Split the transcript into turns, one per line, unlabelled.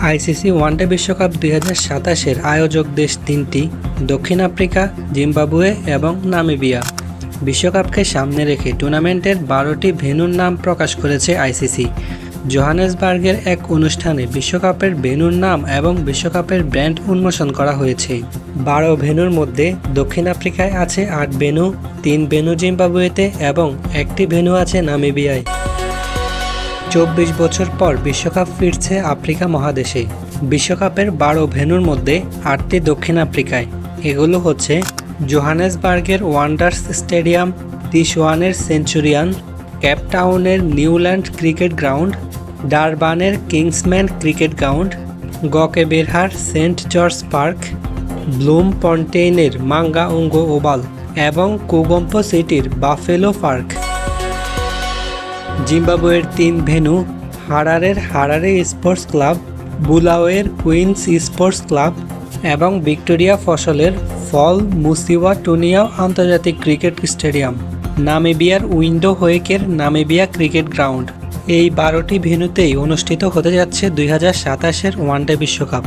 ICC one day বিশ্বকাপ 2027-এর আয়োজক দেশ তিনটি: দক্ষিণ আফ্রিকা, জিম্বাবুয়ে এবং নামিবিয়া। বিশ্বকাপকে সামনে রেখে টুর্নামেন্টের 12টি ভেন্যুর নাম প্রকাশ করেছে আইসিসি। জোহানেসবার্গের এক অনুষ্ঠানে বিশ্বকাপের ভেন্যুর নাম এবং বিশ্বকাপের ব্র্যান্ড উন্মোচন করা হয়েছে। 12 ভেন্যুর মধ্যে দক্ষিণ আফ্রিকায় আছে 8 ভেন্যু, 3 ভেন্যু জিম্বাবুয়েতে এবং 1টি ভেন্যু আছে নামিবিয়ায়। 24 বছর পর বিশ্বকাপ ফিরছে আফ্রিকা মহাদেশে। বিশ্বকাপের 12 ভেন্যুর মধ্যে 8টি দক্ষিণ আফ্রিকায়। এগুলো হচ্ছে জোহানেসবার্গের ওয়ান্ডার্স স্টেডিয়াম, তিশওয়ানের সেঞ্চুরিয়ান, কেপটাউনের নিউল্যান্ড ক্রিকেট গ্রাউন্ড, ডারবানের কিংসম্যান ক্রিকেট গ্রাউন্ড, গকেবেরহার সেন্ট জর্জ পার্ক, ব্লুমফন্টেইনের মাঙ্গাউঙ্গো ওভাল এবং কুগম্পো সিটির বাফেলো পার্ক। জিম্বাবুয়ের 3 ভেন্যু: হারারের হারারে স্পোর্টস ক্লাব, বুলাওয়ের কুইন্স স্পোর্টস ক্লাব এবং ভিক্টোরিয়া ফসলের ফল মুসিওয়া টুনিয়াও আন্তর্জাতিক ক্রিকেট স্টেডিয়াম। নামিবিয়ার উইন্ডোহোয়েকের নামিবিয়া ক্রিকেট গ্রাউন্ড। এই 12টি ভেন্যুতেই অনুষ্ঠিত হতে যাচ্ছে 2027-এর ওয়ানডে বিশ্বকাপ।